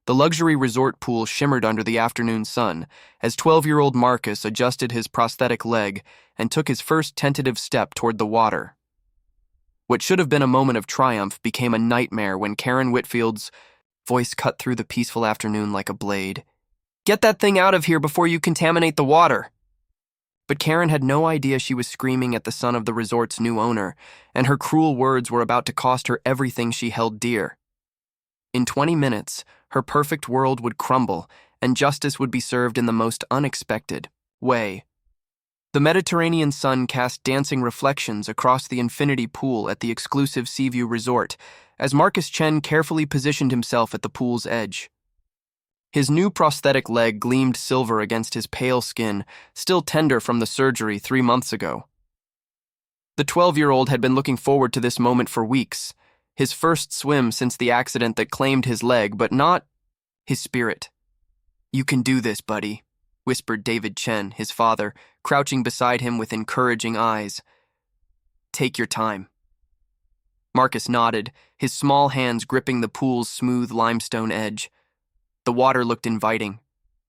The luxury resort pool shimmered under the afternoon sun as 12-year-old Marcus adjusted his prosthetic leg and took his first tentative step toward the water. What should have been a moment of triumph became a nightmare when Karen Whitfield's voice cut through the peaceful afternoon like a blade. "Get that thing out of here before you contaminate the water!" But Karen had no idea she was screaming at the son of the resort's new owner, and her cruel words were about to cost her everything she held dear. In 20 minutes, her perfect world would crumble, and justice would be served in the most unexpected way. The Mediterranean sun cast dancing reflections across the infinity pool at the exclusive Seaview Resort as Marcus Chen carefully positioned himself at the pool's edge. His new prosthetic leg gleamed silver against his pale skin, still tender from the surgery 3 months ago. The 12-year-old had been looking forward to this moment for weeks, his first swim since the accident that claimed his leg, but not his spirit. "You can do this, buddy," whispered David Chen, his father, crouching beside him with encouraging eyes. "Take your time." Marcus nodded, his small hands gripping the pool's smooth limestone edge. The water looked inviting,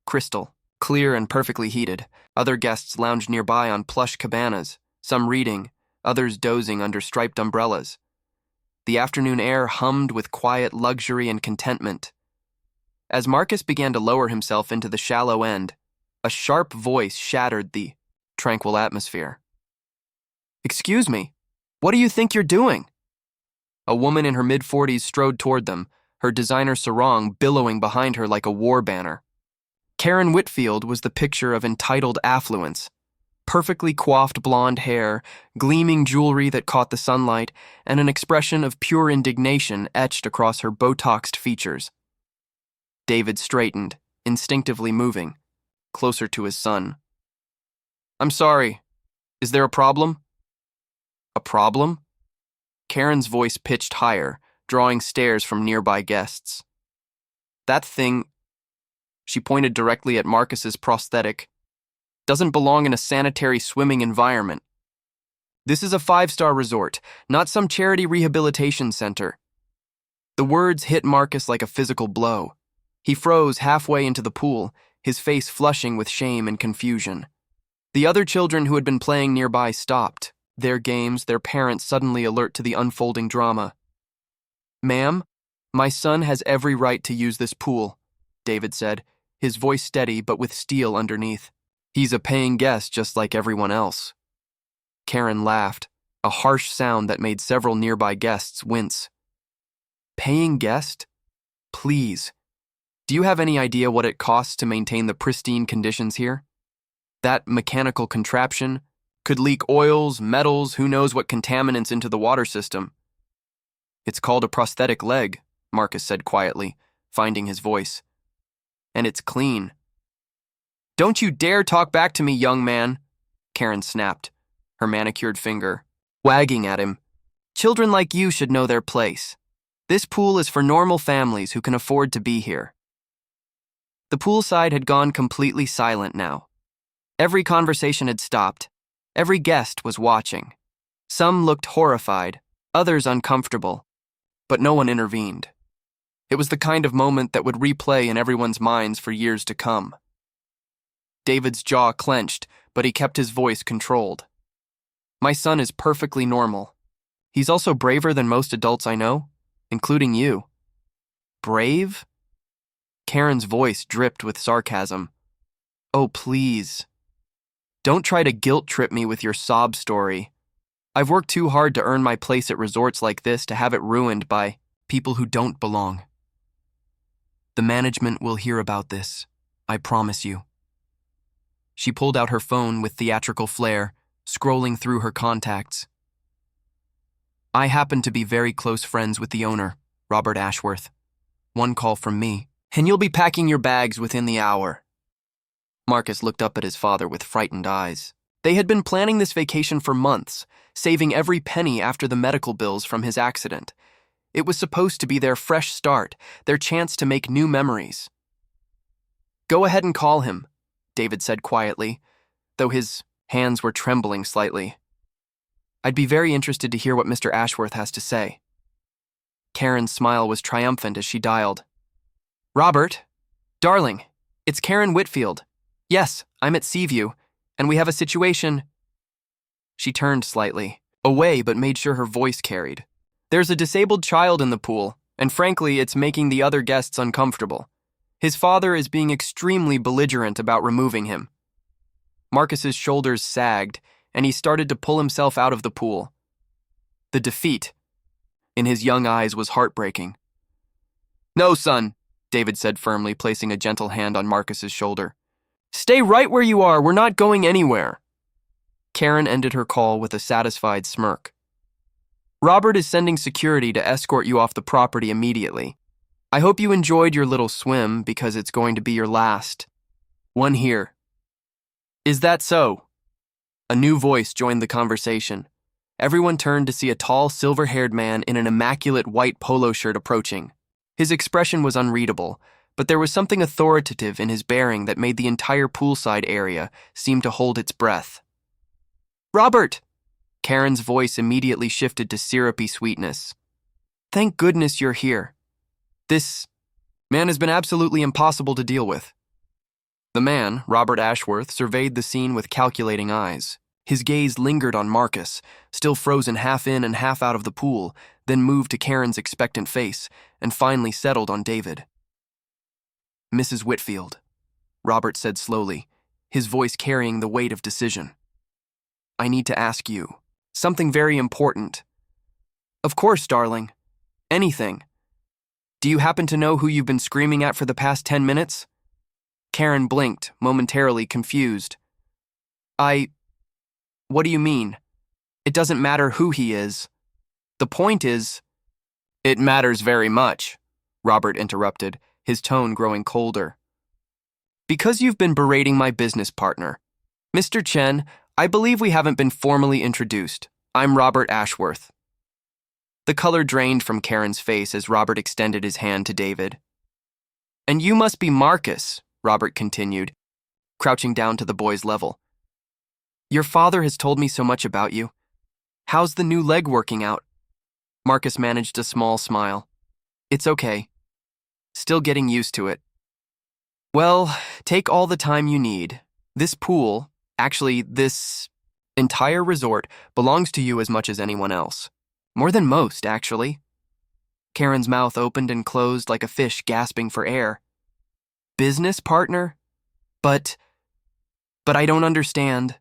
crystal, clear and perfectly heated. Other guests lounged nearby on plush cabanas, some reading, others dozing under striped umbrellas. The afternoon air hummed with quiet luxury and contentment. As Marcus began to lower himself into the shallow end, a sharp voice shattered the tranquil atmosphere. "Excuse me, what do you think you're doing?" A woman in her mid-40s strode toward them, her designer sarong billowing behind her like a war banner. Karen Whitfield was the picture of entitled affluence. Perfectly coiffed blonde hair, gleaming jewelry that caught the sunlight, and an expression of pure indignation etched across her Botoxed features. David straightened, instinctively moving, closer to his son. "I'm sorry. Is there a problem?" "A problem?" Karen's voice pitched higher, drawing stares from nearby guests. "That thing," she pointed directly at Marcus's prosthetic, "doesn't belong in a sanitary swimming environment. This is a 5-star resort, not some charity rehabilitation center." The words hit Marcus like a physical blow. He froze halfway into the pool, his face flushing with shame and confusion. The other children who had been playing nearby stopped, their games, their parents suddenly alert to the unfolding drama. "Ma'am, my son has every right to use this pool," David said, his voice steady but with steel underneath. "He's a paying guest just like everyone else." Karen laughed, a harsh sound that made several nearby guests wince. "Paying guest? Please. Do you have any idea what it costs to maintain the pristine conditions here? That mechanical contraption could leak oils, metals, who knows what contaminants into the water system." "It's called a prosthetic leg," Marcus said quietly, finding his voice. "And it's clean." "Don't you dare talk back to me, young man," Karen snapped, her manicured finger wagging at him. "Children like you should know their place. This pool is for normal families who can afford to be here." The poolside had gone completely silent now. Every conversation had stopped. Every guest was watching. Some looked horrified, others uncomfortable, but no one intervened. It was the kind of moment that would replay in everyone's minds for years to come. David's jaw clenched, but he kept his voice controlled. "My son is perfectly normal. He's also braver than most adults I know, including you." "Brave?" Karen's voice dripped with sarcasm. "Oh, please. Don't try to guilt-trip me with your sob story. I've worked too hard to earn my place at resorts like this to have it ruined by people who don't belong. The management will hear about this, I promise you." She pulled out her phone with theatrical flair, scrolling through her contacts. "I happen to be very close friends with the owner, Robert Ashworth. One call from me, and you'll be packing your bags within the hour." Marcus looked up at his father with frightened eyes. They had been planning this vacation for months, saving every penny after the medical bills from his accident. It was supposed to be their fresh start, their chance to make new memories. "Go ahead and call him," David said quietly, though his hands were trembling slightly. "I'd be very interested to hear what Mr. Ashworth has to say." Karen's smile was triumphant as she dialed. Robert, darling, it's Karen Whitfield. Yes, I'm at Seaview, and we have a situation. She turned slightly, away but made sure her voice carried. There's a disabled child in the pool, and frankly, it's making the other guests uncomfortable. His father is being extremely belligerent about removing him. Marcus's shoulders sagged, and he started to pull himself out of the pool. The defeat in his young eyes was heartbreaking. No, son, David said firmly, placing a gentle hand on Marcus's shoulder. Stay right where you are, we're not going anywhere. Karen ended her call with a satisfied smirk. Robert is sending security to escort you off the property immediately. I hope you enjoyed your little swim because it's going to be your last one here. Is that so? A new voice joined the conversation. Everyone turned to see a tall, silver-haired man in an immaculate white polo shirt approaching. His expression was unreadable, but there was something authoritative in his bearing that made the entire poolside area seem to hold its breath. Robert! Karen's voice immediately shifted to syrupy sweetness. Thank goodness you're here. This man has been absolutely impossible to deal with. The man, Robert Ashworth, surveyed the scene with calculating eyes. His gaze lingered on Marcus, still frozen half in and half out of the pool, then moved to Karen's expectant face, and finally settled on David. Mrs. Whitfield, Robert said slowly, his voice carrying the weight of decision. I need to ask you something very important. Of course, darling. Anything. Do you happen to know who you've been screaming at for the past 10 minutes? Karen blinked, momentarily confused. What do you mean? It doesn't matter who he is. The point is... It matters very much, Robert interrupted, his tone growing colder. Because you've been berating my business partner. Mr. Chen, I believe we haven't been formally introduced. I'm Robert Ashworth. The color drained from Karen's face as Robert extended his hand to David. And you must be Marcus, Robert continued, crouching down to the boy's level. Your father has told me so much about you. How's the new leg working out? Marcus managed a small smile. It's okay. Still getting used to it. Well, take all the time you need. This pool, actually this entire resort, belongs to you as much as anyone else. More than most, actually. Karen's mouth opened and closed like a fish gasping for air. Business partner? But I don't understand.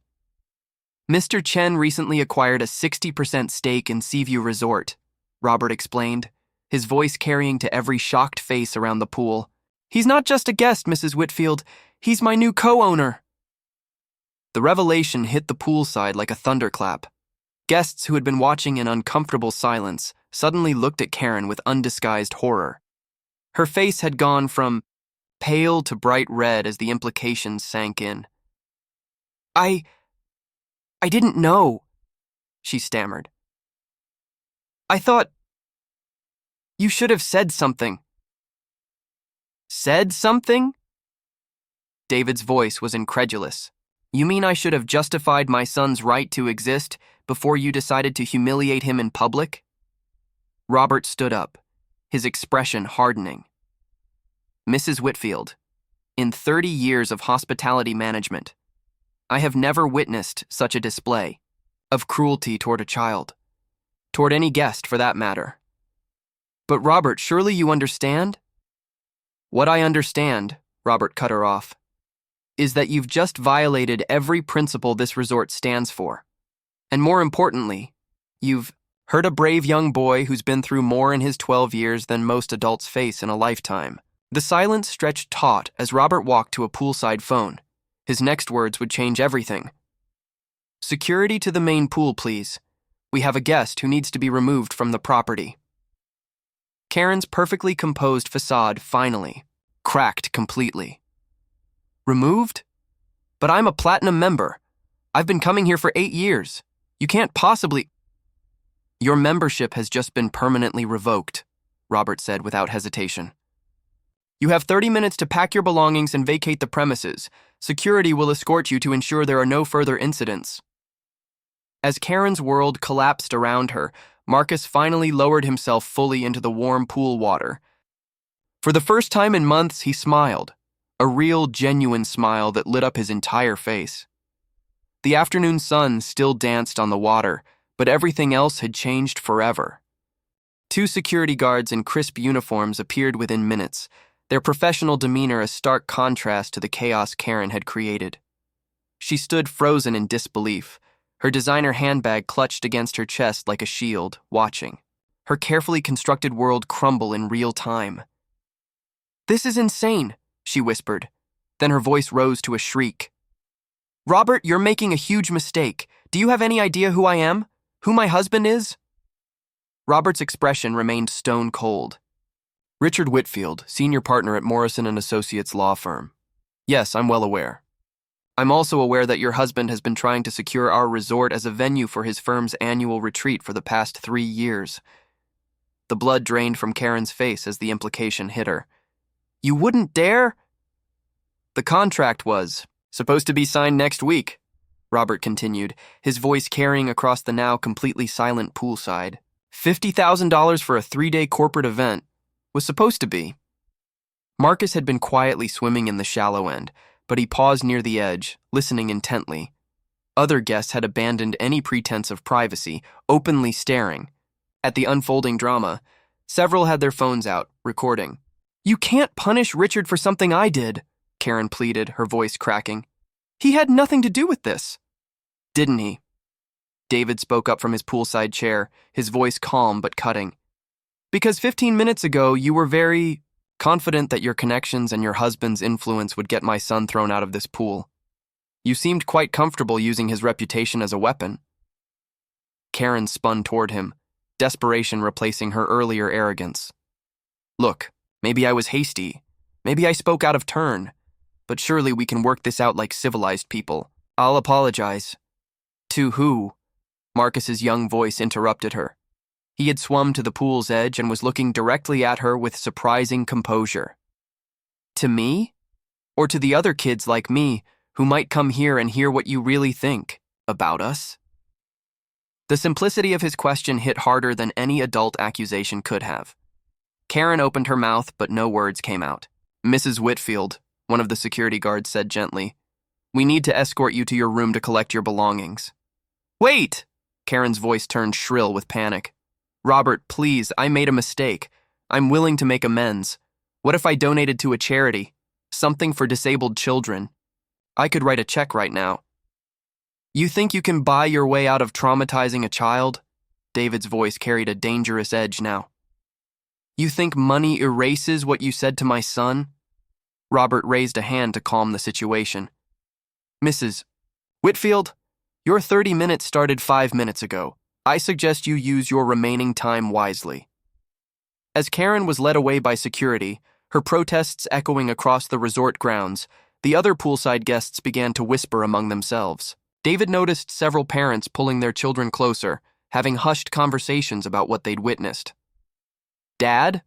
Mr. Chen recently acquired a 60% stake in Seaview Resort, Robert explained, his voice carrying to every shocked face around the pool. He's not just a guest, Mrs. Whitfield. He's my new co-owner. The revelation hit the poolside like a thunderclap. Guests who had been watching in uncomfortable silence suddenly looked at Karen with undisguised horror. Her face had gone from pale to bright red as the implications sank in. I didn't know, she stammered. I thought you should have said something. Said something? David's voice was incredulous. You mean I should have justified my son's right to exist before you decided to humiliate him in public? Robert stood up, his expression hardening. Mrs. Whitfield, in 30 years of hospitality management, I have never witnessed such a display of cruelty toward a child, toward any guest for that matter. But Robert, surely you understand? What I understand, Robert cut her off, is that you've just violated every principle this resort stands for. And more importantly, you've hurt a brave young boy who's been through more in his 12 years than most adults face in a lifetime. The silence stretched taut as Robert walked to a poolside phone. His next words would change everything. Security to the main pool, please. We have a guest who needs to be removed from the property. Karen's perfectly composed facade finally cracked completely. Removed? But I'm a platinum member. I've been coming here for 8 years. You can't possibly... Your membership has just been permanently revoked, Robert said without hesitation. You have 30 minutes to pack your belongings and vacate the premises. Security will escort you to ensure there are no further incidents. As Karen's world collapsed around her, Marcus finally lowered himself fully into the warm pool water. For the first time in months, he smiled, a real, genuine smile that lit up his entire face. The afternoon sun still danced on the water, but everything else had changed forever. Two security guards in crisp uniforms appeared within minutes, their professional demeanor a stark contrast to the chaos Karen had created. She stood frozen in disbelief, her designer handbag clutched against her chest like a shield, watching her carefully constructed world crumble in real time. "This is insane," she whispered. Then her voice rose to a shriek. "Robert, you're making a huge mistake. Do you have any idea who I am? Who my husband is?" Robert's expression remained stone cold. "Richard Whitfield, senior partner at Morrison & Associates law firm. Yes, I'm well aware. I'm also aware that your husband has been trying to secure our resort as a venue for his firm's annual retreat for the past 3 years. The blood drained from Karen's face as the implication hit her. "You wouldn't dare?" "The contract was supposed to be signed next week," Robert continued, his voice carrying across the now completely silent poolside. $50,000 for a 3-day corporate event was supposed to be. Marcus had been quietly swimming in the shallow end, but he paused near the edge, listening intently. Other guests had abandoned any pretense of privacy, openly staring. At the unfolding drama, several had their phones out, recording. "You can't punish Richard for something I did," Karen pleaded, her voice cracking. "He had nothing to do with this." "Didn't he?" David spoke up from his poolside chair, his voice calm but cutting. "Because 15 minutes ago you were very confident that your connections and your husband's influence would get my son thrown out of this pool. You seemed quite comfortable using his reputation as a weapon." Karen spun toward him, desperation replacing her earlier arrogance. "Look, maybe I was hasty. Maybe I spoke out of turn. But surely we can work this out like civilized people. I'll apologize." "To who?" Marcus's young voice interrupted her. He had swum to the pool's edge and was looking directly at her with surprising composure. "To me? Or to the other kids like me who might come here and hear what you really think about us?" The simplicity of his question hit harder than any adult accusation could have. Karen opened her mouth, but no words came out. "Mrs. Whitfield," one of the security guards said gently, "we need to escort you to your room to collect your belongings." "Wait!" Karen's voice turned shrill with panic. "Robert, please, I made a mistake. I'm willing to make amends. What if I donated to a charity? Something for disabled children. I could write a check right now." "You think you can buy your way out of traumatizing a child?" David's voice carried a dangerous edge now. "You think money erases what you said to my son?" Robert raised a hand to calm the situation. "Mrs. Whitfield, your 30 minutes started 5 minutes ago. I suggest you use your remaining time wisely." As Karen was led away by security, her protests echoing across the resort grounds, the other poolside guests began to whisper among themselves. David noticed several parents pulling their children closer, having hushed conversations about what they'd witnessed. "Dad?"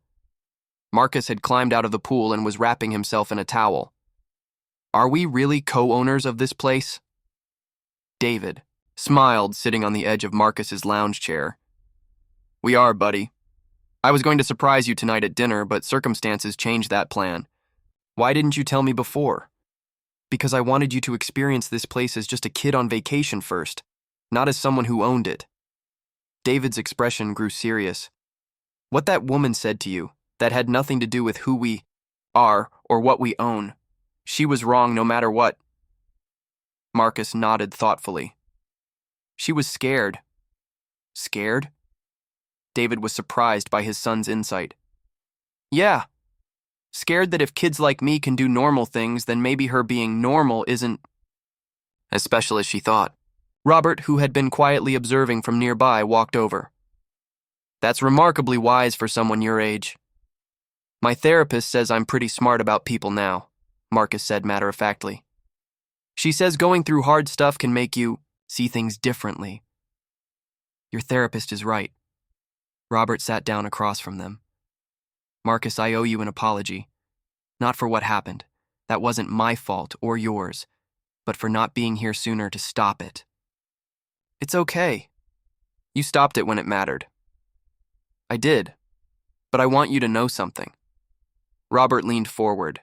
Marcus had climbed out of the pool and was wrapping himself in a towel. "Are we really co-owners of this place?" David smiled, sitting on the edge of Marcus's lounge chair. "We are, buddy. I was going to surprise you tonight at dinner, but circumstances changed that plan. Why didn't you tell me before?" "Because I wanted you to experience this place as just a kid on vacation first, not as someone who owned it." David's expression grew serious. "What that woman said to you, that had nothing to do with who we are or what we own. She was wrong no matter what." Marcus nodded thoughtfully. "She was scared." "Scared?" David was surprised by his son's insight. "Yeah. Scared that if kids like me can do normal things, then maybe her being normal isn't as special as she thought." Robert, who had been quietly observing from nearby, walked over. "That's remarkably wise for someone your age." "My therapist says I'm pretty smart about people now," Marcus said matter-of-factly. "She says going through hard stuff can make you see things differently." "Your therapist is right." Robert sat down across from them. "Marcus, I owe you an apology. Not for what happened. That wasn't my fault or yours, but for not being here sooner to stop it." "It's okay. You stopped it when it mattered." "I did, but I want you to know something. Robert leaned forward.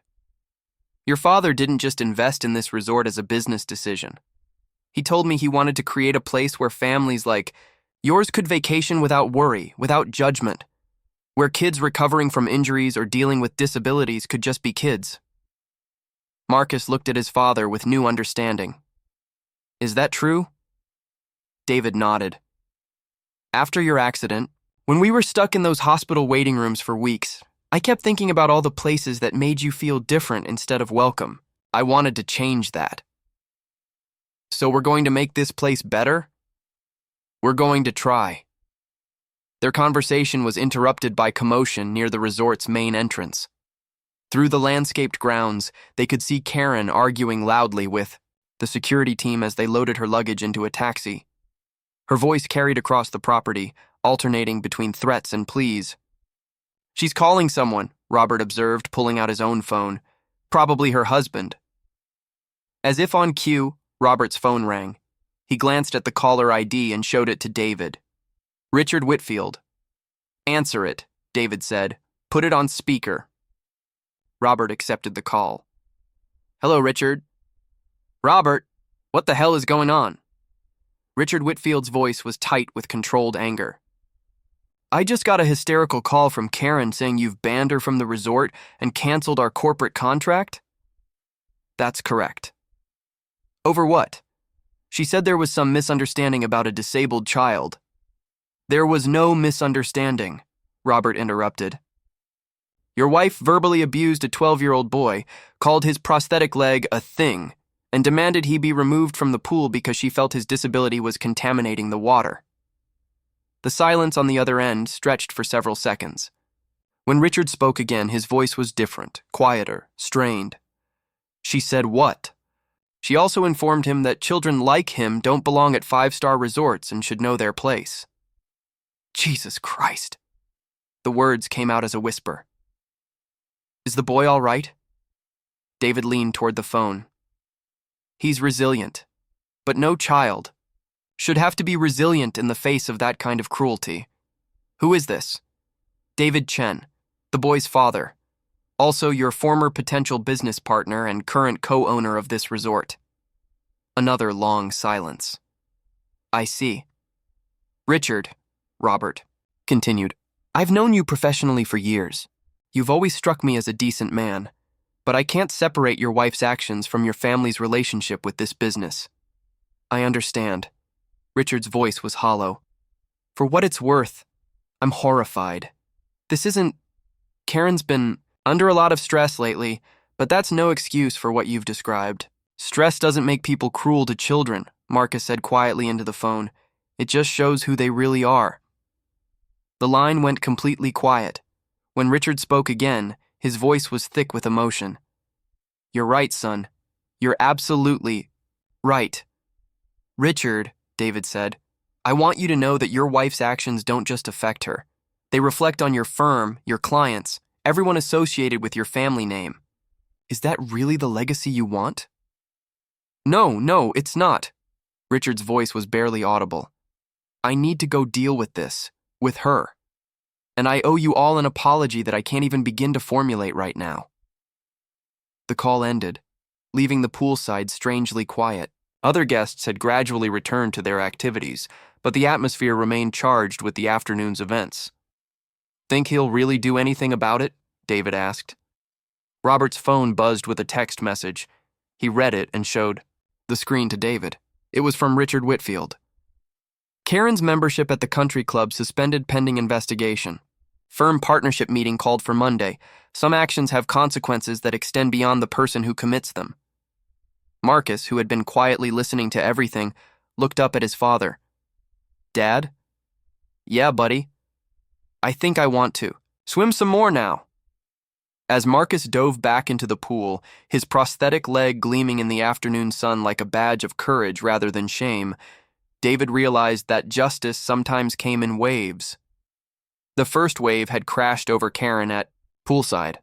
Your father didn't just invest in this resort as a business decision. He told me he wanted to create a place where families like yours could vacation without worry, without judgment, where kids recovering from injuries or dealing with disabilities could just be kids. Marcus looked at his father with new understanding. Is that true? David nodded. After your accident, when we were stuck in those hospital waiting rooms for weeks, I kept thinking about all the places that made you feel different instead of welcome. I wanted to change that. So we're going to make this place better? We're going to try. Their conversation was interrupted by commotion near the resort's main entrance. Through the landscaped grounds, they could see Karen arguing loudly with the security team as they loaded her luggage into a taxi. Her voice carried across the property, alternating between threats and pleas. She's calling someone, Robert observed, pulling out his own phone. Probably her husband. As if on cue, Robert's phone rang. He glanced at the caller ID and showed it to David. Richard Whitfield. Answer it, David said. Put it on speaker. Robert accepted the call. Hello, Richard. Robert, what the hell is going on? Richard Whitfield's voice was tight with controlled anger. I just got a hysterical call from Karen saying you've banned her from the resort and canceled our corporate contract? That's correct. Over what? She said there was some misunderstanding about a disabled child. There was no misunderstanding, Robert interrupted. Your wife verbally abused a 12-year-old boy, called his prosthetic leg a thing, and demanded he be removed from the pool because she felt his disability was contaminating the water. The silence on the other end stretched for several seconds. When Richard spoke again, his voice was different, quieter, strained. She said what? She also informed him that children like him don't belong at five-star resorts and should know their place. Jesus Christ. The words came out as a whisper. Is the boy all right? David leaned toward the phone. He's resilient, but no child should have to be resilient in the face of that kind of cruelty. Who is this? David Chen, the boy's father, also your former potential business partner and current co-owner of this resort. Another long silence. I see. Richard, Robert continued, I've known you professionally for years. You've always struck me as a decent man, but I can't separate your wife's actions from your family's relationship with this business. I understand. Richard's voice was hollow. For what it's worth, I'm horrified. This isn't... Karen's been under a lot of stress lately, but that's no excuse for what you've described. Stress doesn't make people cruel to children, Marcus said quietly into the phone. It just shows who they really are. The line went completely quiet. When Richard spoke again, his voice was thick with emotion. You're right, son. You're absolutely right. Richard, David said, I want you to know that your wife's actions don't just affect her. They reflect on your firm, your clients, everyone associated with your family name. Is that really the legacy you want? No, it's not. Richard's voice was barely audible. I need to go deal with this, with her. And I owe you all an apology that I can't even begin to formulate right now. The call ended, leaving the poolside strangely quiet. Other guests had gradually returned to their activities, but the atmosphere remained charged with the afternoon's events. Think he'll really do anything about it? David asked. Robert's phone buzzed with a text message. He read it and showed the screen to David. It was from Richard Whitfield. Karen's membership at the country club suspended pending investigation. Firm partnership meeting called for Monday. Some actions have consequences that extend beyond the person who commits them. Marcus, who had been quietly listening to everything, looked up at his father. Dad? Yeah, buddy. I think I want to. Swim some more now. As Marcus dove back into the pool, his prosthetic leg gleaming in the afternoon sun like a badge of courage rather than shame, David realized that justice sometimes came in waves. The first wave had crashed over Karen at poolside.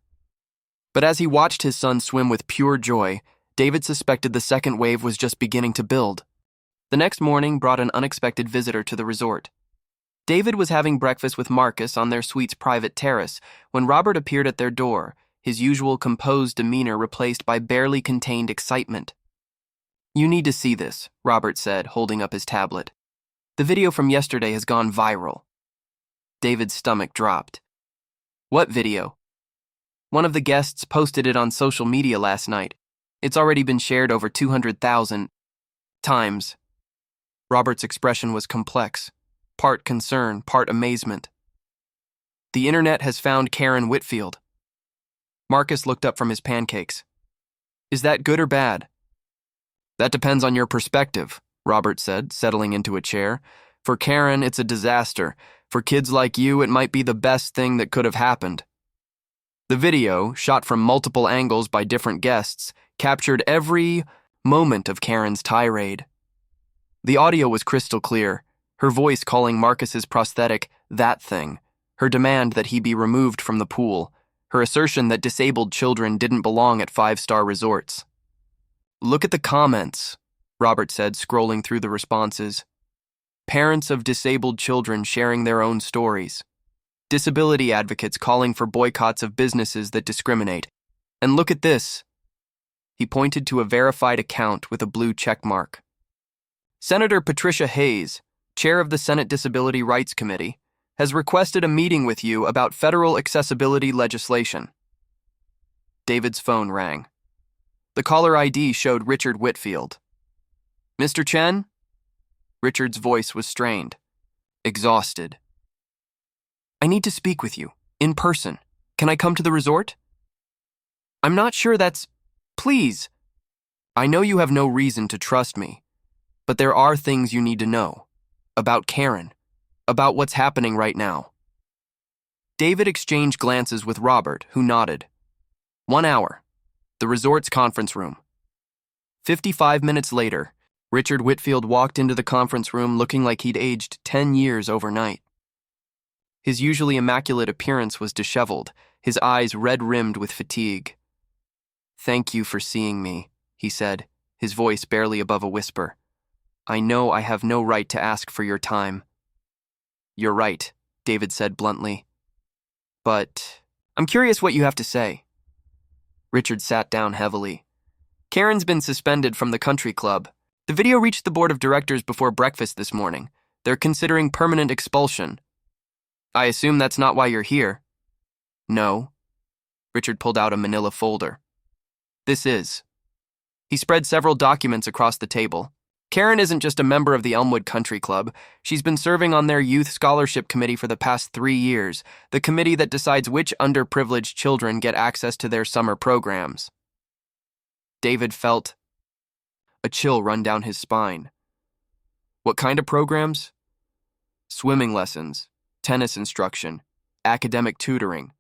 But as he watched his son swim with pure joy, David suspected the second wave was just beginning to build. The next morning brought an unexpected visitor to the resort. David was having breakfast with Marcus on their suite's private terrace when Robert appeared at their door, his usual composed demeanor replaced by barely contained excitement. "You need to see this," Robert said, holding up his tablet. "The video from yesterday has gone viral." David's stomach dropped. "What video?" "One of the guests posted it on social media last night. It's already been shared over 200,000 times." Robert's expression was complex, part concern, part amazement. "The internet has found Karen Whitfield." Marcus looked up from his pancakes. "Is that good or bad?" "That depends on your perspective," Robert said, settling into a chair. "For Karen, it's a disaster. For kids like you, it might be the best thing that could have happened." The video, shot from multiple angles by different guests, captured every moment of Karen's tirade. The audio was crystal clear, her voice calling Marcus's prosthetic that thing, her demand that he be removed from the pool, her assertion that disabled children didn't belong at five-star resorts. "Look at the comments," Robert said, scrolling through the responses. "Parents of disabled children sharing their own stories. Disability advocates calling for boycotts of businesses that discriminate. And look at this." He pointed to a verified account with a blue check mark. "Senator Patricia Hayes, chair of the Senate Disability Rights Committee, has requested a meeting with you about federal accessibility legislation." David's phone rang. The caller ID showed Richard Whitfield. "Mr. Chen?" Richard's voice was strained, exhausted. "I need to speak with you, in person. Can I come to the resort?" "I'm not sure that's... Please." "I know you have no reason to trust me, but there are things you need to know. About Karen. About what's happening right now." David exchanged glances with Robert, who nodded. 1 hour. The resort's conference room. 55 minutes later, Richard Whitfield walked into the conference room looking like he'd aged 10 years overnight. His usually immaculate appearance was disheveled, his eyes red-rimmed with fatigue. "Thank you for seeing me," he said, his voice barely above a whisper. "I know I have no right to ask for your time." "You're right," David said bluntly. "But I'm curious what you have to say." Richard sat down heavily. "Karen's been suspended from the country club. The video reached the board of directors before breakfast this morning. They're considering permanent expulsion. I assume that's not why you're here." "No." Richard pulled out a manila folder. "This is." He spread several documents across the table. "Karen isn't just a member of the Elmwood Country Club. She's been serving on their youth scholarship committee for the past 3 years, the committee that decides which underprivileged children get access to their summer programs." David felt a chill run down his spine. "What kind of programs?" "Swimming lessons, tennis instruction, academic tutoring."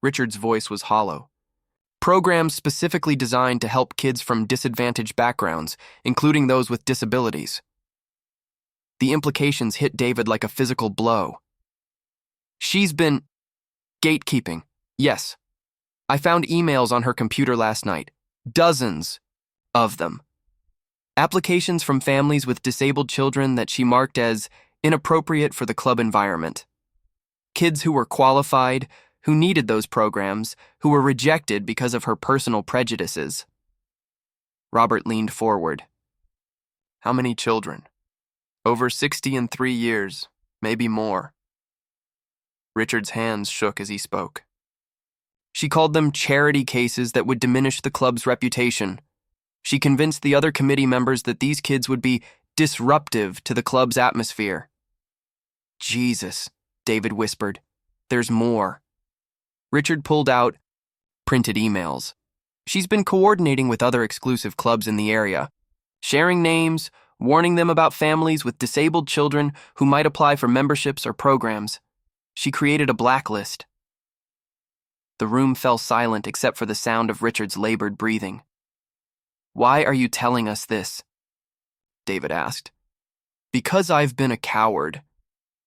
Richard's voice was hollow. "Programs specifically designed to help kids from disadvantaged backgrounds, including those with disabilities." The implications hit David like a physical blow. "She's been gatekeeping. Yes. I found emails on her computer last night. Dozens of them. Applications from families with disabled children that she marked as inappropriate for the club environment. Kids who were qualified, who needed those programs, who were rejected because of her personal prejudices." Robert leaned forward. "How many children?" "Over 60 in 3 years, maybe more." Richard's hands shook as he spoke. "She called them charity cases that would diminish the club's reputation. She convinced the other committee members that these kids would be disruptive to the club's atmosphere." "Jesus," David whispered. "There's more." Richard pulled out printed emails. "She's been coordinating with other exclusive clubs in the area, sharing names, warning them about families with disabled children who might apply for memberships or programs. She created a blacklist." The room fell silent except for the sound of Richard's labored breathing. "Why are you telling us this?" David asked. "Because I've been a coward."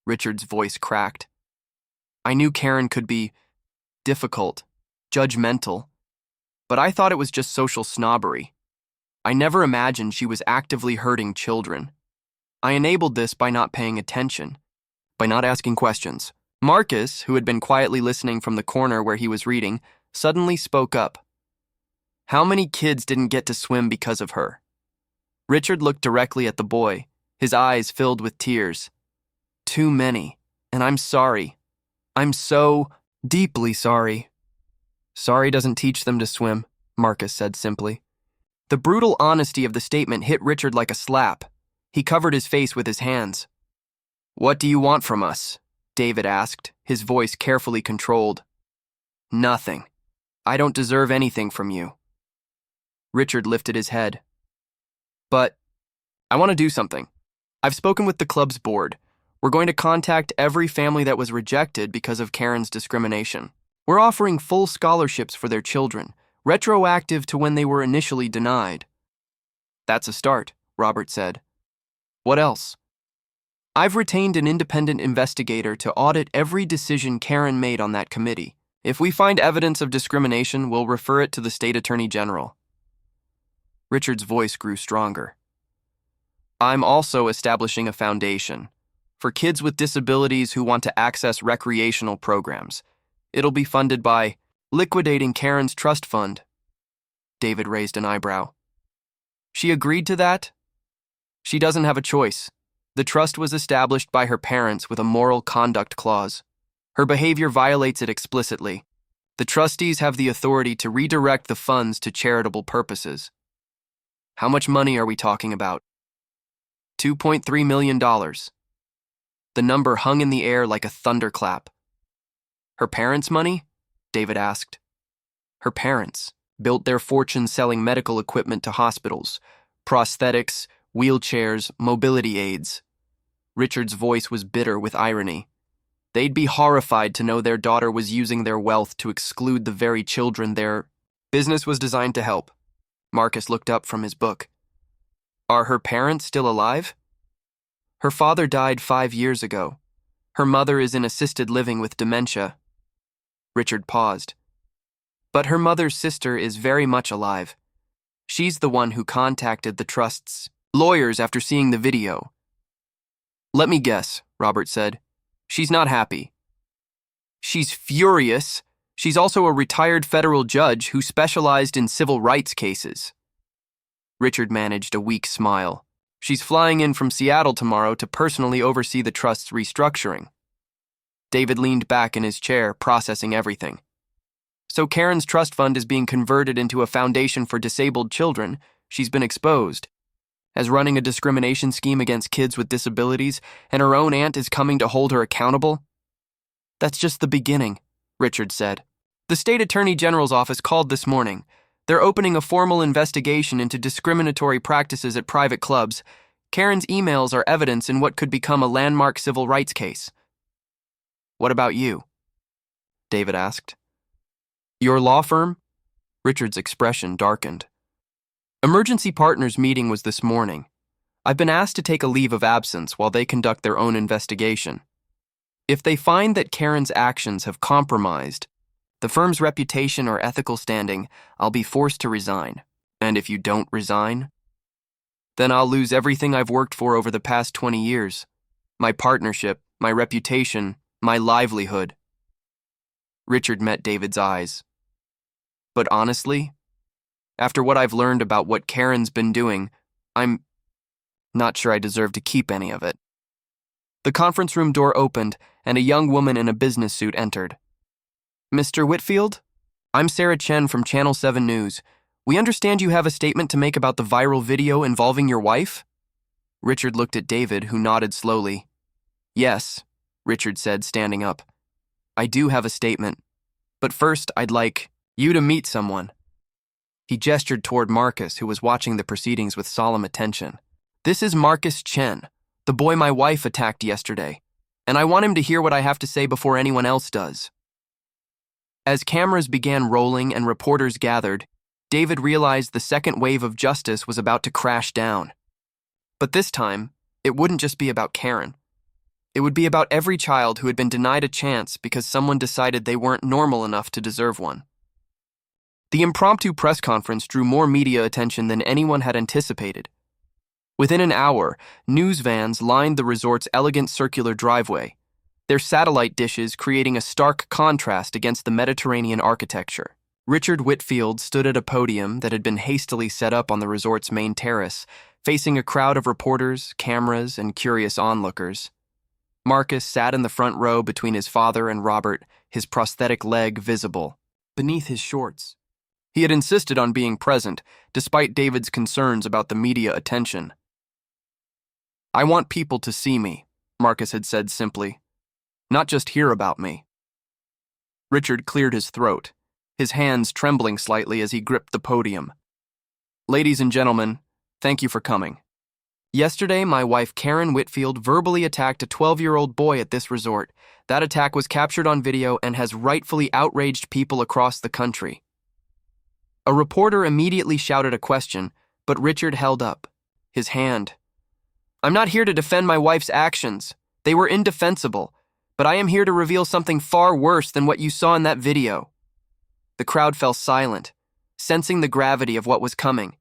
Richard's voice cracked. "I knew Karen could be difficult, judgmental, but I thought it was just social snobbery. I never imagined she was actively hurting children. I enabled this by not paying attention, by not asking questions." Marcus, who had been quietly listening from the corner where he was reading, suddenly spoke up. How many kids didn't get to swim because of her? Richard looked directly at the boy, his eyes filled with tears. Too many, and I'm sorry. I'm so deeply sorry. Sorry doesn't teach them to swim, Marcus said simply. The brutal honesty of the statement hit Richard like a slap. He covered his face with his hands. What do you want from us? David asked, his voice carefully controlled. Nothing. I don't deserve anything from you. Richard lifted his head. But I want to do something. I've spoken with the club's board. We're going to contact every family that was rejected because of Karen's discrimination. We're offering full scholarships for their children, retroactive to when they were initially denied. That's a start, Robert said. What else? I've retained an independent investigator to audit every decision Karen made on that committee. If we find evidence of discrimination, we'll refer it to the state attorney general. Richard's voice grew stronger. I'm also establishing a foundation for kids with disabilities who want to access recreational programs. It'll be funded by liquidating Karen's trust fund. David raised an eyebrow. She agreed to that? She doesn't have a choice. The trust was established by her parents with a moral conduct clause. Her behavior violates it explicitly. The trustees have the authority to redirect the funds to charitable purposes. How much money are we talking about? $2.3 million. The number hung in the air like a thunderclap. Her parents' money? David asked. Her parents built their fortune selling medical equipment to hospitals, prosthetics, wheelchairs, mobility aids. Richard's voice was bitter with irony. They'd be horrified to know their daughter was using their wealth to exclude the very children their business was designed to help. Marcus looked up from his book. Are her parents still alive? Her father died 5 years ago. Her mother is in assisted living with dementia. Richard paused. But her mother's sister is very much alive. She's the one who contacted the trust's lawyers after seeing the video. Let me guess, Robert said. She's not happy. She's furious. She's also a retired federal judge who specialized in civil rights cases. Richard managed a weak smile. She's flying in from Seattle tomorrow to personally oversee the trust's restructuring. David leaned back in his chair, processing everything. So Karen's trust fund is being converted into a foundation for disabled children. She's been exposed as running a discrimination scheme against kids with disabilities, and her own aunt is coming to hold her accountable? That's just the beginning, Richard said. The state attorney general's office called this morning. They're opening a formal investigation into discriminatory practices at private clubs. Karen's emails are evidence in what could become a landmark civil rights case. What about you? David asked. Your law firm? Richard's expression darkened. Emergency partners meeting was this morning. I've been asked to take a leave of absence while they conduct their own investigation. If they find that Karen's actions have compromised the firm's reputation or ethical standing, I'll be forced to resign. And if you don't resign, then I'll lose everything I've worked for over the past 20 years. My partnership, my reputation, my livelihood. Richard met David's eyes. But honestly, after what I've learned about what Karen's been doing, I'm not sure I deserve to keep any of it. The conference room door opened, and a young woman in a business suit entered. Mr. Whitfield? I'm Sarah Chen from Channel 7 News. We understand you have a statement to make about the viral video involving your wife? Richard looked at David, who nodded slowly. Yes, Richard said, standing up. I do have a statement. But first, I'd like you to meet someone. He gestured toward Marcus, who was watching the proceedings with solemn attention. This is Marcus Chen, the boy my wife attacked yesterday, and I want him to hear what I have to say before anyone else does. As cameras began rolling and reporters gathered, David realized the second wave of justice was about to crash down. But this time, it wouldn't just be about Karen. It would be about every child who had been denied a chance because someone decided they weren't normal enough to deserve one. The impromptu press conference drew more media attention than anyone had anticipated. Within an hour, news vans lined the resort's elegant circular driveway, their satellite dishes creating a stark contrast against the Mediterranean architecture. Richard Whitfield stood at a podium that had been hastily set up on the resort's main terrace, facing a crowd of reporters, cameras, and curious onlookers. Marcus sat in the front row between his father and Robert, his prosthetic leg visible beneath his shorts. He had insisted on being present, despite David's concerns about the media attention. "I want people to see me," Marcus had said simply. "Not just hear about me." Richard cleared his throat, his hands trembling slightly as he gripped the podium. "Ladies and gentlemen, thank you for coming. Yesterday, my wife Karen Whitfield verbally attacked a 12-year-old boy at this resort. That attack was captured on video and has rightfully outraged people across the country." A reporter immediately shouted a question, but Richard held up his hand. "I'm not here to defend my wife's actions. They were indefensible, but I am here to reveal something far worse than what you saw in that video." The crowd fell silent, sensing the gravity of what was coming.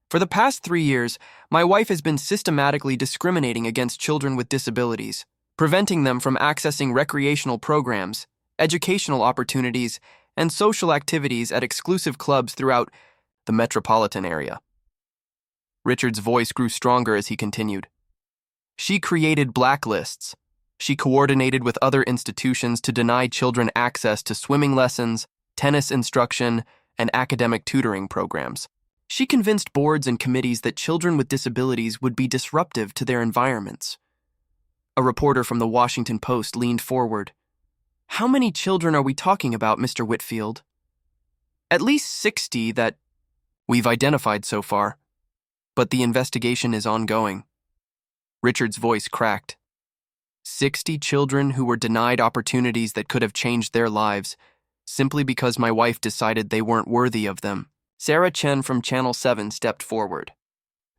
"For the past 3 years, my wife has been systematically discriminating against children with disabilities, preventing them from accessing recreational programs, educational opportunities, and social activities at exclusive clubs throughout the metropolitan area." Richard's voice grew stronger as he continued. "She created blacklists. She coordinated with other institutions to deny children access to swimming lessons, tennis instruction, and academic tutoring programs. She convinced boards and committees that children with disabilities would be disruptive to their environments." A reporter from the Washington Post leaned forward. "How many children are we talking about, Mr. Whitfield?" "At least 60 that we've identified so far, but the investigation is ongoing." Richard's voice cracked. 60 children who were denied opportunities that could have changed their lives, simply because my wife decided they weren't worthy of them. Sarah Chen from Channel 7 stepped forward.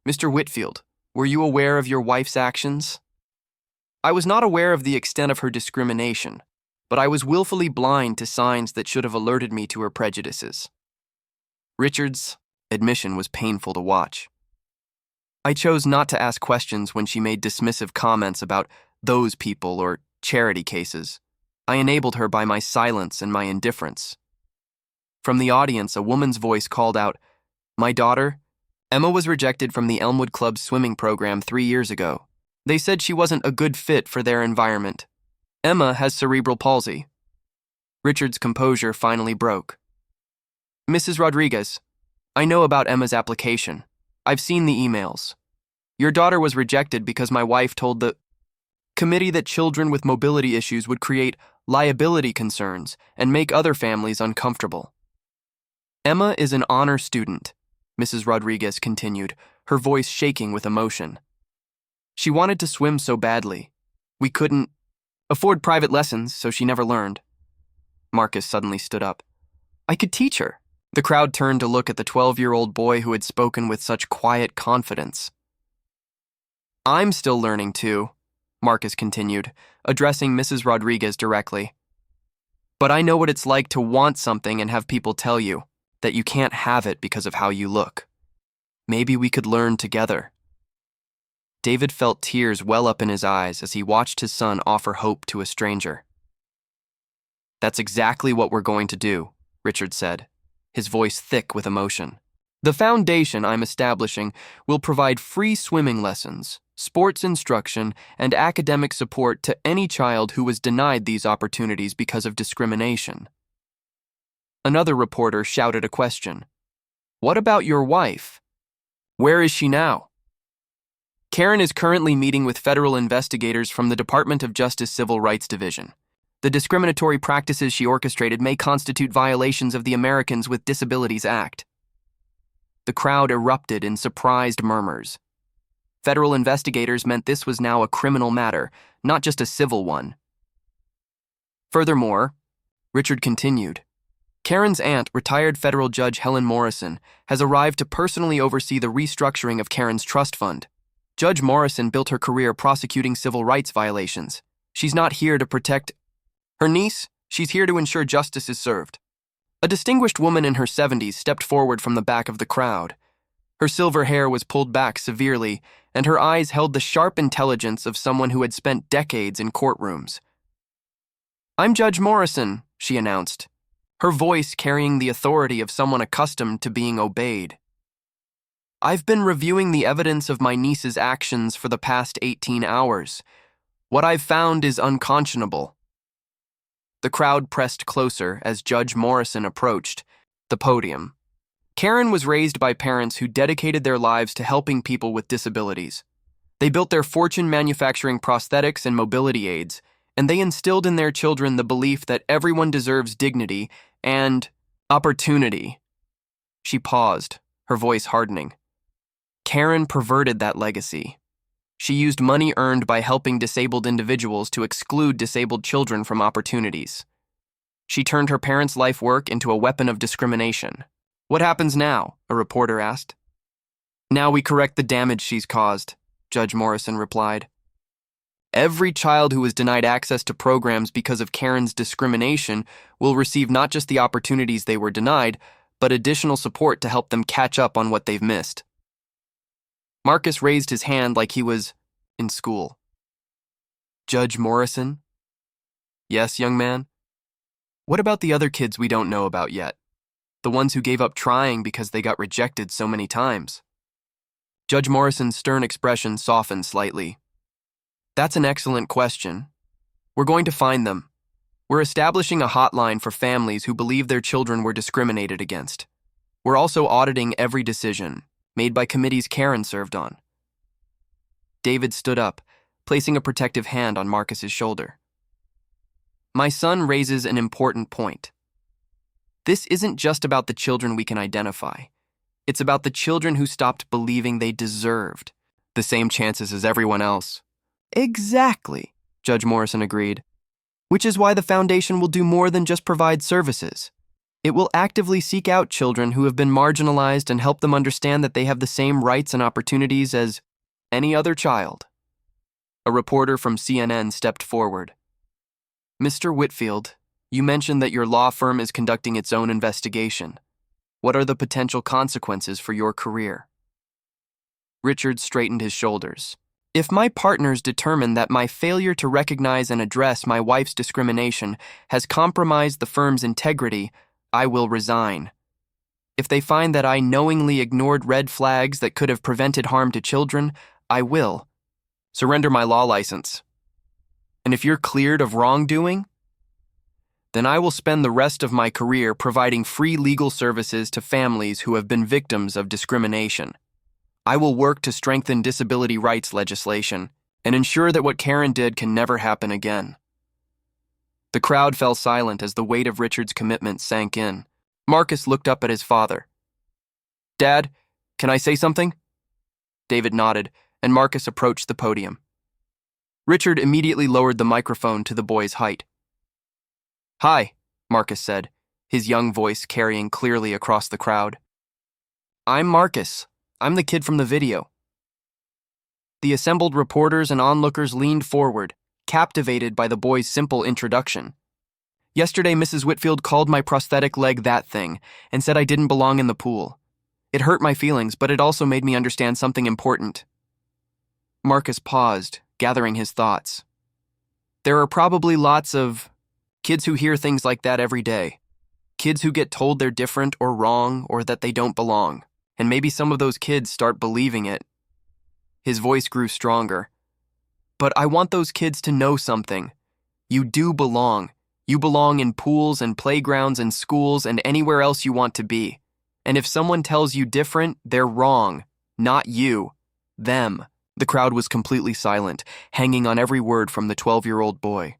"Mr. Whitfield, were you aware of your wife's actions?" "I was not aware of the extent of her discrimination, but I was willfully blind to signs that should have alerted me to her prejudices." Richard's admission was painful to watch. "I chose not to ask questions when she made dismissive comments about those people or charity cases. I enabled her by my silence and my indifference." From the audience, a woman's voice called out, "My daughter, Emma, was rejected from the Elmwood Club's swimming program 3 years ago. They said she wasn't a good fit for their environment. Emma has cerebral palsy." Richard's composure finally broke. "Mrs. Rodriguez, I know about Emma's application. I've seen the emails. Your daughter was rejected because my wife told the committee that children with mobility issues would create liability concerns and make other families uncomfortable." "Emma is an honor student," Mrs. Rodriguez continued, her voice shaking with emotion. "She wanted to swim so badly. We couldn't afford private lessons, so she never learned." Marcus suddenly stood up. "I could teach her." The crowd turned to look at the 12-year-old boy who had spoken with such quiet confidence. "I'm still learning too," Marcus continued, addressing Mrs. Rodriguez directly. "But I know what it's like to want something and have people tell you that you can't have it because of how you look. Maybe we could learn together." David felt tears well up in his eyes as he watched his son offer hope to a stranger. "That's exactly what we're going to do," Richard said, his voice thick with emotion. "The foundation I'm establishing will provide free swimming lessons, sports instruction, and academic support to any child who was denied these opportunities because of discrimination." Another reporter shouted a question. "What about your wife? Where is she now?" "Karen is currently meeting with federal investigators from the Department of Justice Civil Rights Division. The discriminatory practices she orchestrated may constitute violations of the Americans with Disabilities Act." The crowd erupted in surprised murmurs. Federal investigators meant this was now a criminal matter, not just a civil one. Furthermore, Richard continued, Karen's aunt, retired federal judge Helen Morrison, has arrived to personally oversee the restructuring of Karen's trust fund. Judge Morrison built her career prosecuting civil rights violations. She's not here to protect her niece, she's here to ensure justice is served. A distinguished woman in her 70s stepped forward from the back of the crowd. Her silver hair was pulled back severely, and her eyes held the sharp intelligence of someone who had spent decades in courtrooms. "I'm Judge Morrison," she announced. her voice carrying the authority of someone accustomed to being obeyed. "I've been reviewing the evidence of my niece's actions for the past 18 hours. What I've found is unconscionable." The crowd pressed closer as Judge Morrison approached the podium. Karen was raised by parents who dedicated their lives to helping people with disabilities. They built their fortune manufacturing prosthetics and mobility aids, and they instilled in their children the belief that everyone deserves dignity and opportunity. She paused, her voice hardening. Karen perverted that legacy. She used money earned by helping disabled individuals to exclude disabled children from opportunities. She turned her parents' life work into a weapon of discrimination. "What happens now?" a reporter asked. "Now we correct the damage she's caused," Judge Morrison replied. "Every child who is denied access to programs because of Karen's discrimination will receive not just the opportunities they were denied, but additional support to help them catch up on what they've missed." Marcus raised his hand like he was in school. "Judge Morrison?" "Yes, young man?" "What about the other kids we don't know about yet? The ones who gave up trying because they got rejected so many times?" Judge Morrison's stern expression softened slightly. "That's an excellent question. We're going to find them. We're establishing a hotline for families who believe their children were discriminated against. We're also auditing every decision made by committees Karen served on." David stood up, placing a protective hand on Marcus's shoulder. "My son raises an important point. This isn't just about the children we can identify. It's about the children who stopped believing they deserved the same chances as everyone else." "Exactly," Judge Morrison agreed. "Which is why the foundation will do more than just provide services. It will actively seek out children who have been marginalized and help them understand that they have the same rights and opportunities as any other child." A reporter from CNN stepped forward. "Mr. Whitfield, you mentioned that your law firm is conducting its own investigation. What are the potential consequences for your career?" Richard straightened his shoulders. "If my partners determine that my failure to recognize and address my wife's discrimination has compromised the firm's integrity, I will resign. If they find that I knowingly ignored red flags that could have prevented harm to children, I will surrender my law license. And if you're cleared of wrongdoing, then I will spend the rest of my career providing free legal services to families who have been victims of discrimination. I will work to strengthen disability rights legislation and ensure that what Karen did can never happen again." The crowd fell silent as the weight of Richard's commitment sank in. Marcus looked up at his father. "Dad, can I say something?" David nodded, and Marcus approached the podium. Richard immediately lowered the microphone to the boy's height. "Hi," Marcus said, his young voice carrying clearly across the crowd. "I'm Marcus. I'm the kid from the video." The assembled reporters and onlookers leaned forward, captivated by the boy's simple introduction. "Yesterday, Mrs. Whitfield called my prosthetic leg that thing and said I didn't belong in the pool. It hurt my feelings, but it also made me understand something important." Marcus paused, gathering his thoughts. There are probably lots of kids who hear things like that every day. Kids who get told they're different or wrong or that they don't belong. And maybe some of those kids start believing it. His voice grew stronger. "But I want those kids to know something. You do belong. You belong in pools and playgrounds and schools and anywhere else you want to be. And if someone tells you different, they're wrong. Not you. Them." The crowd was completely silent, hanging on every word from the 12-year-old boy.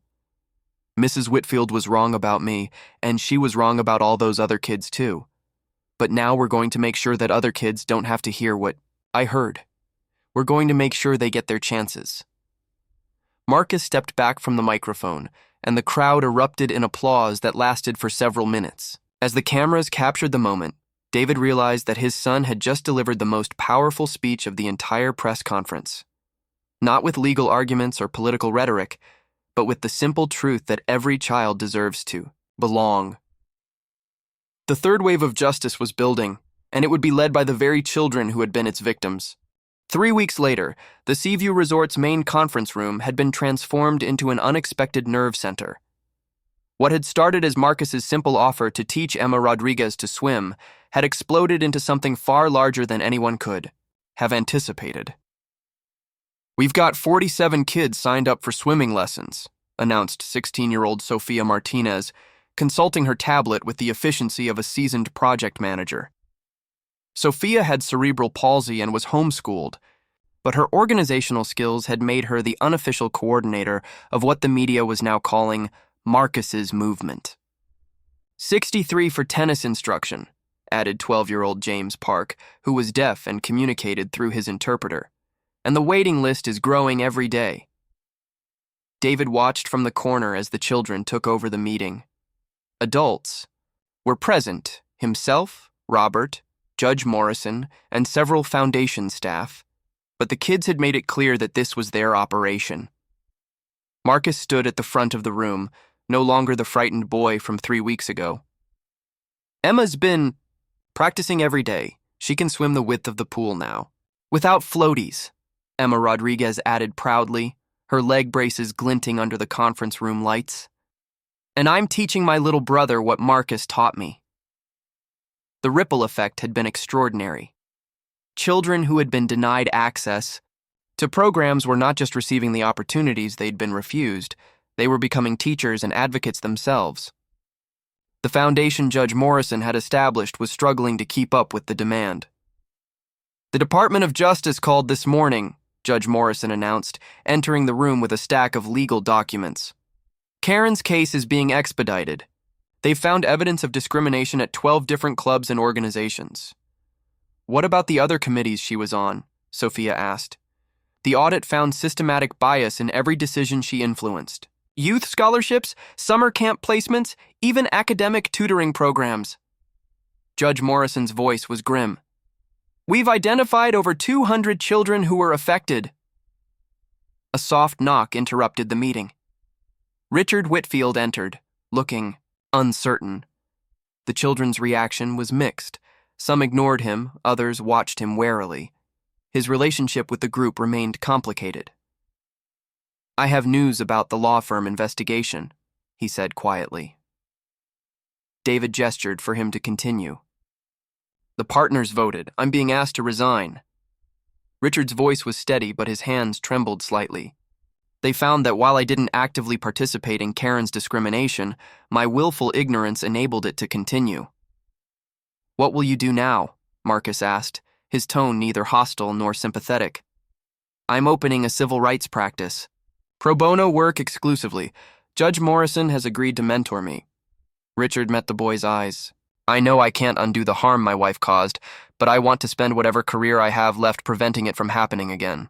"Mrs. Whitfield was wrong about me, and she was wrong about all those other kids too. But now we're going to make sure that other kids don't have to hear what I heard. We're going to make sure they get their chances." Marcus stepped back from the microphone, and the crowd erupted in applause that lasted for several minutes. As the cameras captured the moment, David realized that his son had just delivered the most powerful speech of the entire press conference. Not with legal arguments or political rhetoric, but with the simple truth that every child deserves to belong. The third wave of justice was building, and it would be led by the very children who had been its victims. 3 weeks later, the Seaview Resort's main conference room had been transformed into an unexpected nerve center. What had started as Marcus's simple offer to teach Emma Rodriguez to swim had exploded into something far larger than anyone could have anticipated. "We've got 47 kids signed up for swimming lessons," announced 16-year-old Sofia Martinez, consulting her tablet with the efficiency of a seasoned project manager. Sofia had cerebral palsy and was homeschooled, but her organizational skills had made her the unofficial coordinator of what the media was now calling Marcus's movement. 63 for tennis instruction, added 12-year-old James Park, who was deaf and communicated through his interpreter, and the waiting list is growing every day. David watched from the corner as the children took over the meeting. Adults were present, himself, Robert, Judge Morrison, and several foundation staff, but the kids had made it clear that this was their operation. Marcus stood at the front of the room, no longer the frightened boy from 3 weeks ago. "Emma's been practicing every day. She can swim the width of the pool now. Without floaties," Emma Rodriguez added proudly, her leg braces glinting under the conference room lights. "And I'm teaching my little brother what Marcus taught me." The ripple effect had been extraordinary. Children who had been denied access to programs were not just receiving the opportunities they'd been refused, they were becoming teachers and advocates themselves. The foundation Judge Morrison had established was struggling to keep up with the demand. "The Department of Justice called this morning," Judge Morrison announced, entering the room with a stack of legal documents. "Karen's case is being expedited. They've found evidence of discrimination at 12 different clubs and organizations." "What about the other committees she was on?" Sophia asked. "The audit found systematic bias in every decision she influenced. Youth scholarships, summer camp placements, even academic tutoring programs." Judge Morrison's voice was grim. "We've identified over 200 children who were affected." A soft knock interrupted the meeting. Richard Whitfield entered, looking uncertain. The children's reaction was mixed. Some ignored him, others watched him warily. His relationship with the group remained complicated. "I have news about the law firm investigation," he said quietly. David gestured for him to continue. "The partners voted. I'm being asked to resign." Richard's voice was steady, but his hands trembled slightly. "They found that while I didn't actively participate in Karen's discrimination, my willful ignorance enabled it to continue." "What will you do now?" Marcus asked, his tone neither hostile nor sympathetic. "I'm opening a civil rights practice. Pro bono work exclusively. Judge Morrison has agreed to mentor me." Richard met the boy's eyes. "I know I can't undo the harm my wife caused, but I want to spend whatever career I have left preventing it from happening again."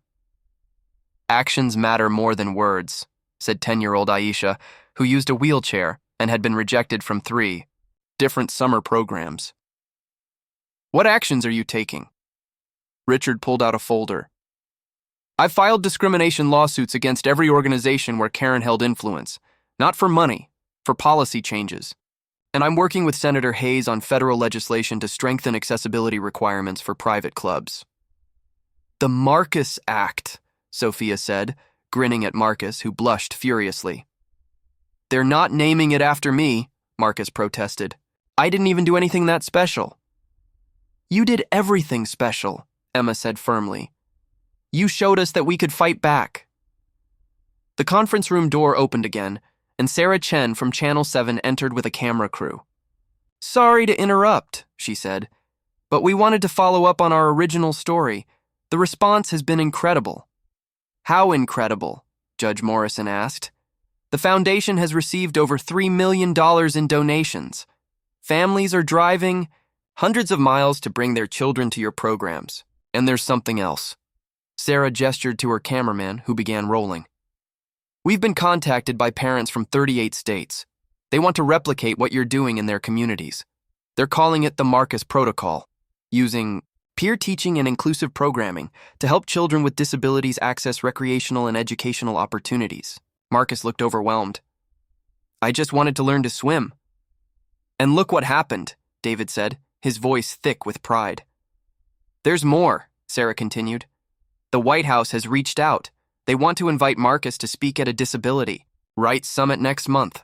"Actions matter more than words," said 10-year-old Aisha, who used a wheelchair and had been rejected from 3 different summer programs. "What actions are you taking?" Richard pulled out a folder. "I've filed discrimination lawsuits against every organization where Karen held influence, not for money, for policy changes. And I'm working with Senator Hayes on federal legislation to strengthen accessibility requirements for private clubs." "The Marcus Act," Sophia said, grinning at Marcus, who blushed furiously. "They're not naming it after me," Marcus protested. "I didn't even do anything that special." "You did everything special," Emma said firmly. "You showed us that we could fight back." The conference room door opened again, and Sarah Chen from Channel 7 entered with a camera crew. "Sorry to interrupt," she said, "but we wanted to follow up on our original story. The response has been incredible." "How incredible?" Judge Morrison asked. "The foundation has received over $3 million in donations. Families are driving hundreds of miles to bring their children to your programs. And there's something else." Sarah gestured to her cameraman, who began rolling. "We've been contacted by parents from 38 states. They want to replicate what you're doing in their communities. They're calling it the Marcus Protocol, using peer teaching and inclusive programming to help children with disabilities access recreational and educational opportunities." Marcus looked overwhelmed. "I just wanted to learn to swim." "And look what happened," David said, his voice thick with pride. "There's more," Sarah continued. "The White House has reached out. They want to invite Marcus to speak at a disability rights summit next month."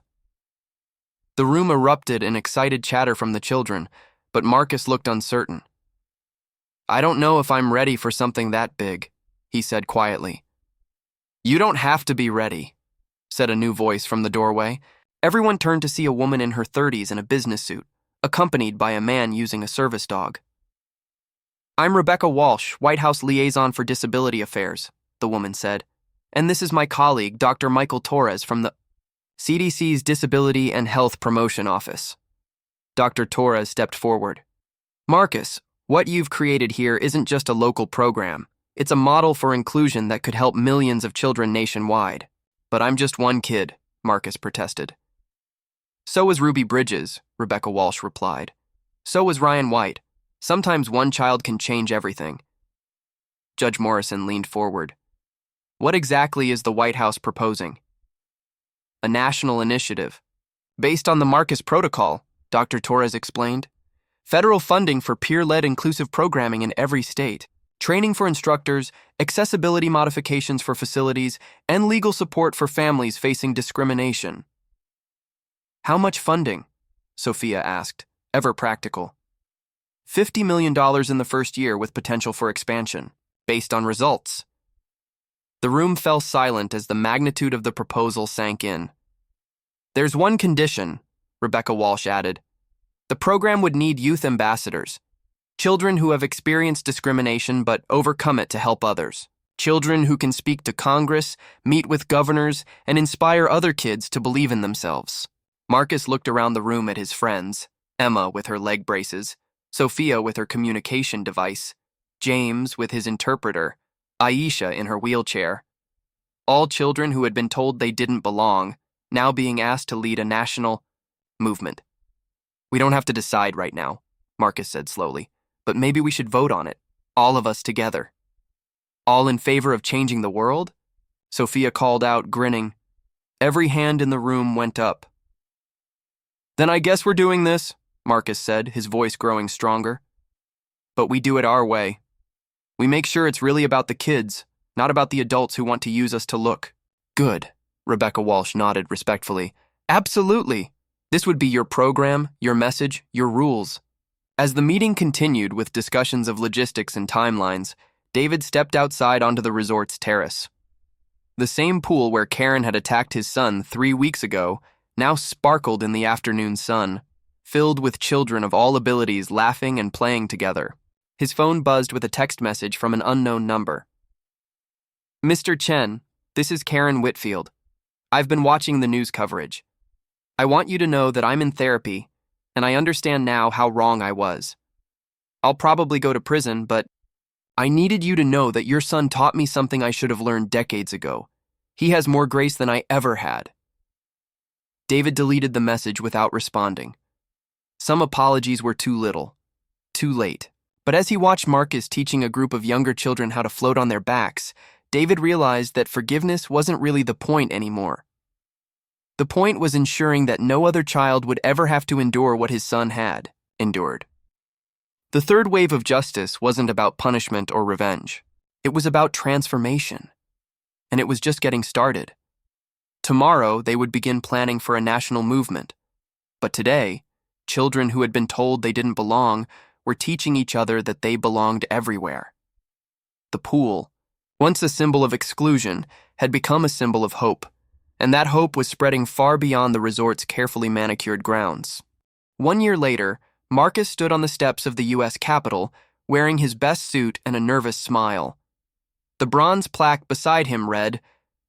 The room erupted in excited chatter from the children, but Marcus looked uncertain. "I don't know if I'm ready for something that big," he said quietly. "You don't have to be ready," said a new voice from the doorway. Everyone turned to see a woman in her 30s in a business suit, accompanied by a man using a service dog. "I'm Rebecca Walsh, White House Liaison for Disability Affairs," the woman said. "And this is my colleague, Dr. Michael Torres from the CDC's Disability and Health Promotion Office." Dr. Torres stepped forward. "Marcus, what you've created here isn't just a local program. It's a model for inclusion that could help millions of children nationwide." "But I'm just one kid," Marcus protested. "So is Ruby Bridges," Rebecca Walsh replied. "So is Ryan White. Sometimes one child can change everything." Judge Morrison leaned forward. "What exactly is the White House proposing?" "A national initiative. Based on the Marcus Protocol," Dr. Torres explained. "Federal funding for peer-led inclusive programming in every state, training for instructors, accessibility modifications for facilities, and legal support for families facing discrimination." "How much funding?" Sophia asked, ever practical. $50 million in the first year with potential for expansion, based on results." The room fell silent as the magnitude of the proposal sank in. "There's one condition," Rebecca Walsh added. "The program would need youth ambassadors, children who have experienced discrimination but overcome it to help others, children who can speak to Congress, meet with governors, and inspire other kids to believe in themselves." Marcus looked around the room at his friends, Emma with her leg braces, Sophia with her communication device, James with his interpreter, Aisha in her wheelchair. All children who had been told they didn't belong, now being asked to lead a national movement. "We don't have to decide right now," Marcus said slowly, "but maybe we should vote on it, all of us together." "All in favor of changing the world?" Sophia called out, grinning. Every hand in the room went up. "Then I guess we're doing this," Marcus said, his voice growing stronger. "But we do it our way. We make sure it's really about the kids, not about the adults who want to use us to look." "Good," Rebecca Walsh nodded respectfully. "Absolutely. This would be your program, your message, your rules." As the meeting continued with discussions of logistics and timelines, David stepped outside onto the resort's terrace. The same pool where Karen had attacked his son 3 weeks ago now sparkled in the afternoon sun, filled with children of all abilities laughing and playing together. His phone buzzed with a text message from an unknown number. "Mr. Chen, this is Karen Whitfield. I've been watching the news coverage. I want you to know that I'm in therapy, and I understand now how wrong I was. I'll probably go to prison, but I needed you to know that your son taught me something I should have learned decades ago. He has more grace than I ever had." David deleted the message without responding. Some apologies were too little, too late. But as he watched Marcus teaching a group of younger children how to float on their backs, David realized that forgiveness wasn't really the point anymore. The point was ensuring that no other child would ever have to endure what his son had endured. The third wave of justice wasn't about punishment or revenge. It was about transformation. And it was just getting started. Tomorrow, they would begin planning for a national movement. But today, children who had been told they didn't belong were teaching each other that they belonged everywhere. The pool, once a symbol of exclusion, had become a symbol of hope, and that hope was spreading far beyond the resort's carefully manicured grounds. 1 year later, Marcus stood on the steps of the U.S. Capitol, wearing his best suit and a nervous smile. The bronze plaque beside him read,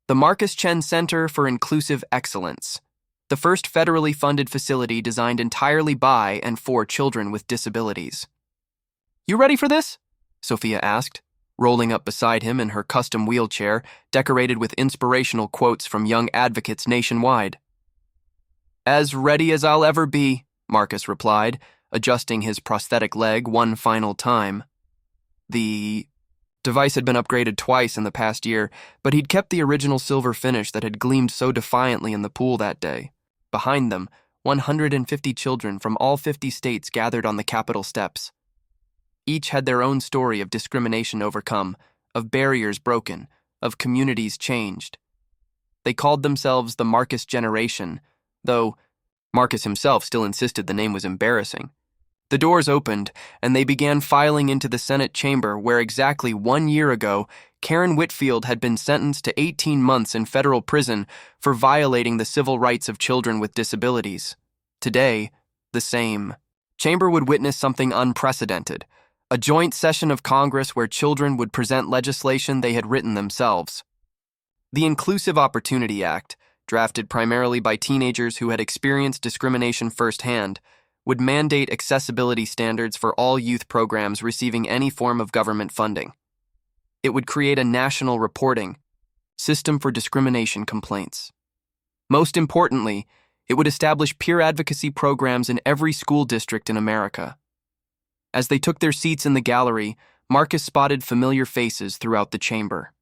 "The Marcus Chen Center for Inclusive Excellence, the first federally funded facility designed entirely by and for children with disabilities." "You ready for this?" Sophia asked, rolling up beside him in her custom wheelchair, decorated with inspirational quotes from young advocates nationwide. "As ready as I'll ever be," Marcus replied, adjusting his prosthetic leg one final time. The device had been upgraded twice in the past year, but he'd kept the original silver finish that had gleamed so defiantly in the pool that day. Behind them, 150 children from all 50 states gathered on the Capitol steps. Each had their own story of discrimination overcome, of barriers broken, of communities changed. They called themselves the Marcus Generation, though Marcus himself still insisted the name was embarrassing. The doors opened, and they began filing into the Senate chamber where exactly 1 year ago, Karen Whitfield had been sentenced to 18 months in federal prison for violating the civil rights of children with disabilities. Today, the same. Chamber would witness something unprecedented, a joint session of Congress where children would present legislation they had written themselves. The Inclusive Opportunity Act, drafted primarily by teenagers who had experienced discrimination firsthand, would mandate accessibility standards for all youth programs receiving any form of government funding. It would create a national reporting system for discrimination complaints. Most importantly, it would establish peer advocacy programs in every school district in America. As they took their seats in the gallery, Marcus spotted familiar faces throughout the chamber.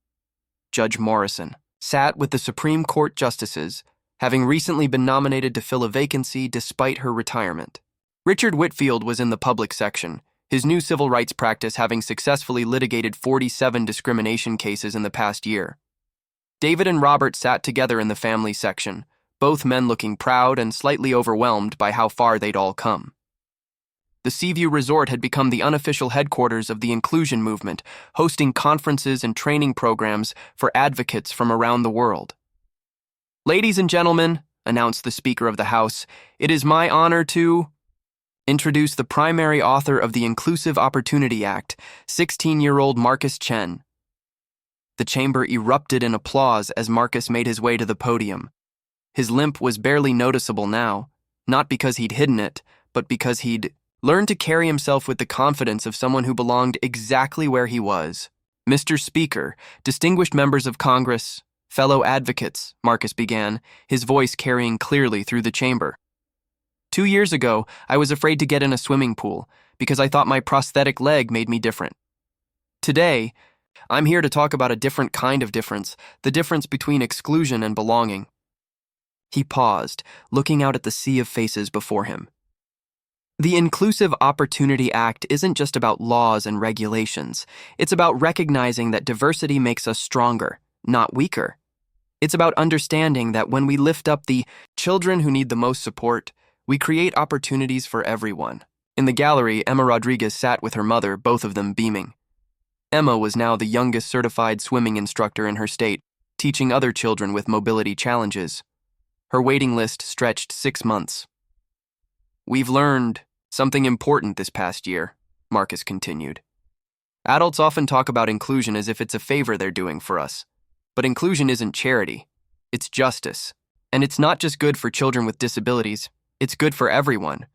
Judge Morrison sat with the Supreme Court justices, having recently been nominated to fill a vacancy despite her retirement. Richard Whitfield was in the public section, his new civil rights practice having successfully litigated 47 discrimination cases in the past year. David and Robert sat together in the family section, both men looking proud and slightly overwhelmed by how far they'd all come. The Seaview Resort had become the unofficial headquarters of the inclusion movement, hosting conferences and training programs for advocates from around the world. "Ladies and gentlemen," announced the Speaker of the House, "it is my honor to introduce the primary author of the Inclusive Opportunity Act, 16-year-old Marcus Chen." The chamber erupted in applause as Marcus made his way to the podium. His limp was barely noticeable now, not because he'd hidden it, but because he'd learned to carry himself with the confidence of someone who belonged exactly where he was. "Mr. Speaker, distinguished members of Congress, fellow advocates," Marcus began, his voice carrying clearly through the chamber. 2 years ago, I was afraid to get in a swimming pool because I thought my prosthetic leg made me different. Today, I'm here to talk about a different kind of difference, the difference between exclusion and belonging." He paused, looking out at the sea of faces before him. The Inclusive Opportunity Act isn't just about laws and regulations. It's about recognizing that diversity makes us stronger, not weaker. It's about understanding that when we lift up the children who need the most support, we create opportunities for everyone. In the gallery, Emma Rodriguez sat with her mother, both of them beaming. Emma was now the youngest certified swimming instructor in her state, teaching other children with mobility challenges. Her waiting list stretched 6 months. "We've learned something important this past year," Marcus continued. "Adults often talk about inclusion as if it's a favor they're doing for us. But inclusion isn't charity. It's justice. And it's not just good for children with disabilities. It's good for everyone."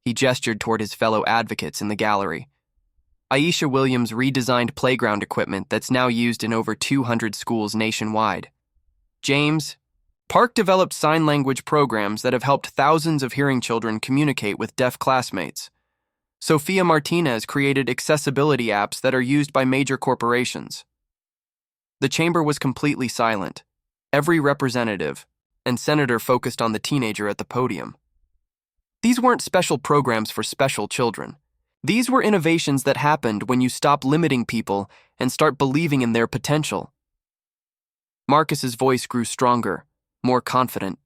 He gestured toward his fellow advocates in the gallery. Aisha Williams redesigned playground equipment that's now used in over 200 schools nationwide. James Park developed sign language programs that have helped thousands of hearing children communicate with deaf classmates. Sophia Martinez created accessibility apps that are used by major corporations. The chamber was completely silent. Every representative and senator focused on the teenager at the podium. These weren't special programs for special children. These were innovations that happened when you stop limiting people and start believing in their potential. Marcus's voice grew stronger, more confident.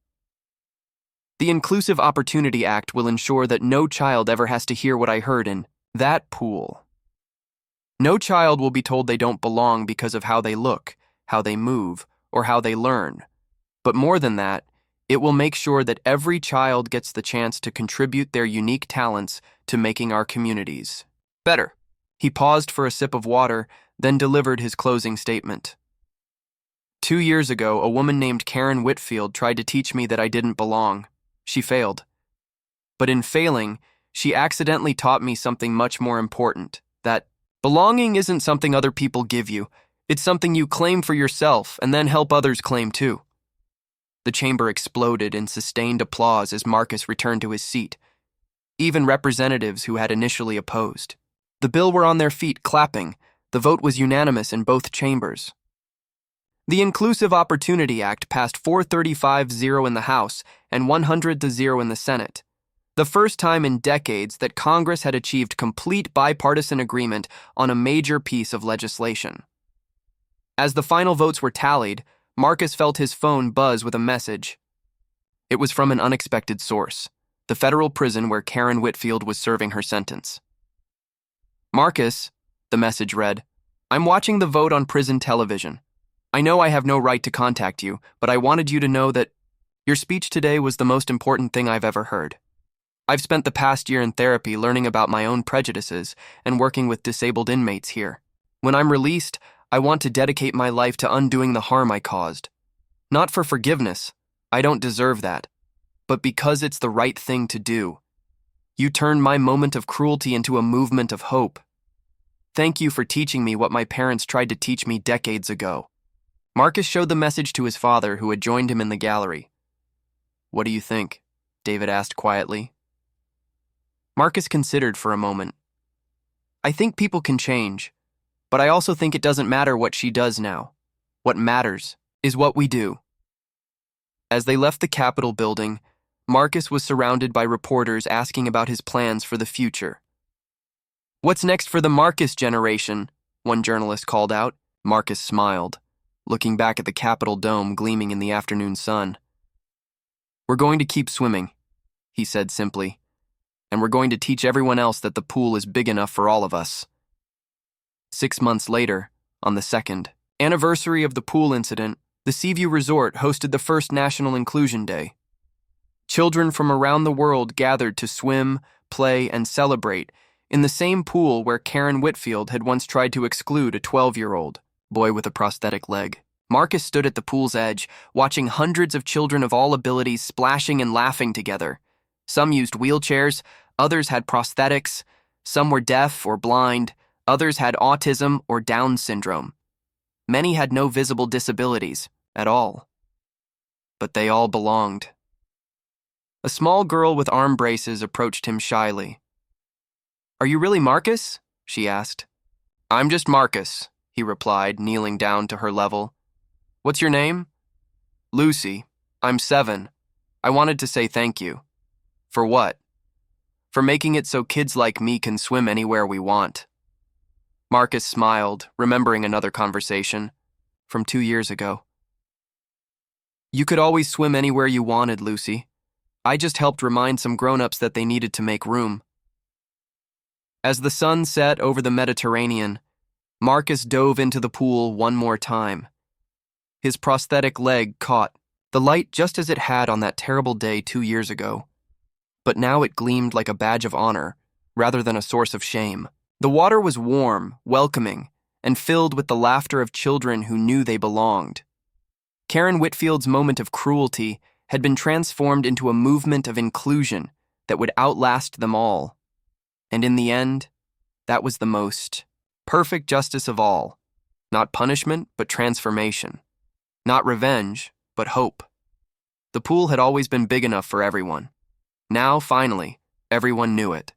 "The Inclusive Opportunity Act will ensure that no child ever has to hear what I heard in that pool. No child will be told they don't belong because of how they look, how they move, or how they learn. But more than that, it will make sure that every child gets the chance to contribute their unique talents to making our communities better." He paused for a sip of water, then delivered his closing statement. 2 years ago, a woman named Karen Whitfield tried to teach me that I didn't belong. She failed. But in failing, she accidentally taught me something much more important, that belonging isn't something other people give you. It's something you claim for yourself and then help others claim too. The chamber exploded in sustained applause as Marcus returned to his seat. Even representatives who had initially opposed. The bill were on their feet clapping. The vote was unanimous in both chambers. The Inclusive Opportunity Act passed 435-0 in the House and 100-0 in the Senate. The first time in decades that Congress had achieved complete bipartisan agreement on a major piece of legislation. As the final votes were tallied, Marcus felt his phone buzz with a message. It was from an unexpected source, the federal prison where Karen Whitfield was serving her sentence. "Marcus," the message read, "I'm watching the vote on prison television. I know I have no right to contact you, but I wanted you to know that your speech today was the most important thing I've ever heard. I've spent the past year in therapy learning about my own prejudices and working with disabled inmates here. When I'm released, I want to dedicate my life to undoing the harm I caused. Not for forgiveness, I don't deserve that, but because it's the right thing to do. You turned my moment of cruelty into a movement of hope. Thank you for teaching me what my parents tried to teach me decades ago." Marcus showed the message to his father, who had joined him in the gallery. "What do you think?" David asked quietly. Marcus considered for a moment. "I think people can change, but I also think it doesn't matter what she does now. What matters is what we do." As they left the Capitol building, Marcus was surrounded by reporters asking about his plans for the future. "What's next for the Marcus generation?" one journalist called out. Marcus smiled, looking back at the Capitol dome gleaming in the afternoon sun. "We're going to keep swimming," he said simply, "and we're going to teach everyone else that the pool is big enough for all of us." 6 months later, on the 2nd anniversary of the pool incident, the Seaview Resort hosted the first National Inclusion Day. Children from around the world gathered to swim, play, and celebrate in the same pool where Karen Whitfield had once tried to exclude a 12-year-old boy with a prosthetic leg. Marcus stood at the pool's edge, watching hundreds of children of all abilities splashing and laughing together. Some used wheelchairs, others had prosthetics, some were deaf or blind, others had autism or Down syndrome. Many had no visible disabilities at all. But they all belonged. A small girl with arm braces approached him shyly. "Are you really Marcus?" she asked. "I'm just Marcus," he replied, kneeling down to her level. "What's your name?" "Lucy. I'm 7. I wanted to say thank you." "For what?" "For making it so kids like me can swim anywhere we want." Marcus smiled, remembering another conversation from 2 years ago. "You could always swim anywhere you wanted, Lucy. I just helped remind some grown-ups that they needed to make room." As the sun set over the Mediterranean, Marcus dove into the pool one more time. His prosthetic leg caught the light just as it had on that terrible day 2 years ago. But now it gleamed like a badge of honor, rather than a source of shame. The water was warm, welcoming, and filled with the laughter of children who knew they belonged. Karen Whitfield's moment of cruelty had been transformed into a movement of inclusion that would outlast them all. And in the end, that was the most perfect justice of all. Not punishment, but transformation. Not revenge, but hope. The pool had always been big enough for everyone. Now, finally, everyone knew it.